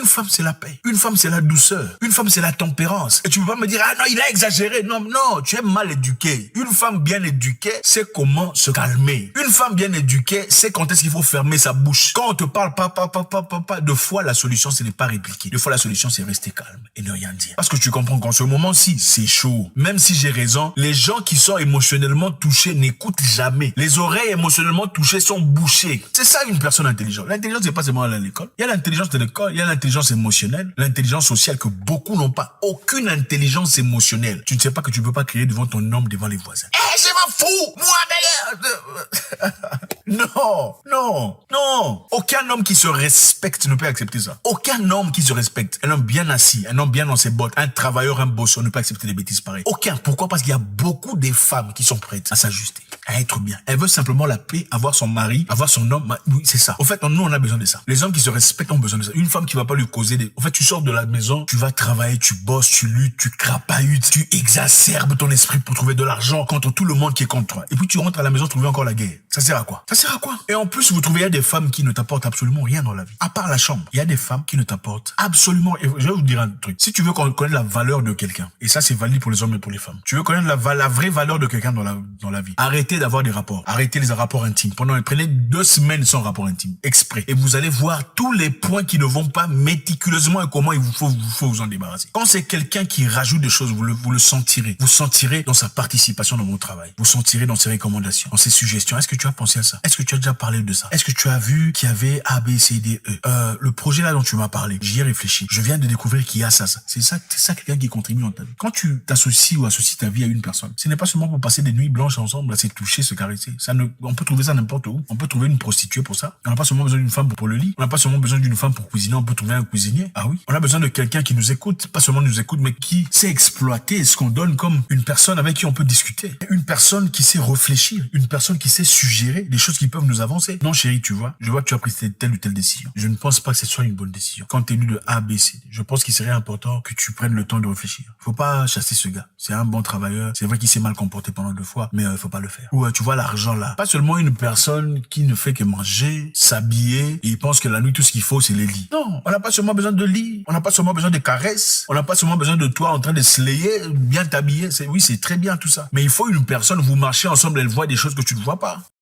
femme, c'est la paix. Une femme, c'est la douceur. Une femme, c'est la tempérance. Et tu peux pas me dire, ah non, il a exagéré. Non, non, tu es mal éduqué. Une femme bien éduquée sait comment se calmer. Une femme bien éduquée sait quand est-ce qu'il faut fermer sa bouche. Quand on te parle, deux fois, la solution, ce n'est pas répliquer. Deux fois, la solution, c'est rester calme et ne rien dire. Parce que tu comprends qu'en ce moment-ci, c'est chaud. Même si j'ai raison, les gens qui sont émotionnellement touchés n'écoutent jamais. Les oreilles émotionnellement touchées sont bouchées. C'est ça une personne intelligente. L'intelligence, c'est pas seulement à l'école. Il y a l'intelligence de l'école, il y a l'intelligence émotionnelle, l'intelligence sociale que beaucoup n'ont pas. Aucune intelligence émotionnelle. Tu ne sais pas que tu peux pas crier devant ton homme, devant les voisins. Eh, je m'en fous! Moi, d'ailleurs! Non, non, non. Aucun homme qui se respecte ne peut accepter ça. Aucun homme qui se respecte, un homme bien assis, un homme bien dans ses bottes, un travailleur, un bosseur ne peut accepter des bêtises pareilles. Aucun. Pourquoi? Parce qu'il y a beaucoup de femmes qui sont prêtes à s'ajuster, à être bien. Elles veulent simplement la paix, avoir son mari, avoir son homme. Oui, c'est ça. Au fait, nous, on a besoin de ça. Les hommes qui se respectent ont besoin de ça. Une femme qui va pas lui causer des... Au fait, tu sors de la maison, tu vas travailler, tu bosses, tu luttes, tu crapahutes, tu exacerbes ton esprit pour trouver de l'argent contre tout le monde qui est contre toi. Et puis tu rentres à la maison, trouver encore la guerre. Ça sert à quoi? Ça sert à quoi? Et en plus, vous trouvez, il y a des femmes qui ne t'apportent absolument rien dans la vie. À part la chambre. Il y a des femmes qui ne t'apportent absolument... Et je vais vous dire un truc. Si tu veux connaître la valeur de quelqu'un, et ça c'est valide pour les hommes et pour les femmes, tu veux connaître la vraie valeur de quelqu'un dans la vie, arrêtez d'avoir des rapports. Arrêtez les rapports intimes. Prenez 2 semaines sans rapport intime. Exprès. Et vous allez voir tous les points qui ne vont pas méticuleusement et comment il faut vous en débarrasser. Quand c'est quelqu'un qui rajoute des choses, vous le sentirez. Vous sentirez dans sa participation dans mon travail. Vous sentirez dans ses recommandations, dans ses suggestions. Est-ce que tu as pensé à ça? Est-ce que tu as déjà parlé de ça? Est-ce que tu as vu qu'il y avait A, B, C, D, E? Le projet là dont tu m'as parlé, j'y ai réfléchi. Je viens de découvrir qu'il y a ça. C'est ça quelqu'un qui contribue dans ta vie. Quand tu t'associes ou associes ta vie à une personne, ce n'est pas seulement pour passer des nuits blanches ensemble, à se toucher, se caresser. On peut trouver ça n'importe où. On peut trouver une prostituée pour ça. On n'a pas seulement besoin d'une femme pour le lit. On n'a pas seulement besoin d'une femme pour cuisiner. On peut trouver un cuisinier. Ah oui. On a besoin de quelqu'un qui nous écoute, pas seulement nous écoute, mais qui sait exploiter ce qu'on donne comme une personne avec qui on peut discuter. Une personne qui sait réfléchir. Une personne qui sait suggérer des choses qui peuvent nous avancer. Non, chérie, tu vois, je vois que tu as pris telle ou telle décision. Je ne pense pas que ce soit une bonne décision. Quand tu es lu de A, B, C, je pense qu'il serait important que tu prennes le temps de réfléchir. Faut pas chasser ce gars. C'est un bon travailleur. C'est vrai qu'il s'est mal comporté pendant 2 fois, mais faut pas le faire. Ou tu vois l'argent là. Pas seulement une personne qui ne fait que manger, s'habiller, et il pense que la nuit tout ce qu'il faut c'est les lits. Non, on n'a pas seulement besoin de lits. On n'a pas seulement besoin de caresses. On n'a pas seulement besoin de toi en train de slayer, bien t'habiller. Oui, c'est très bien tout ça. Mais il faut une personne, vous marchez ensemble, elle voit des choses que tu ne vois pas.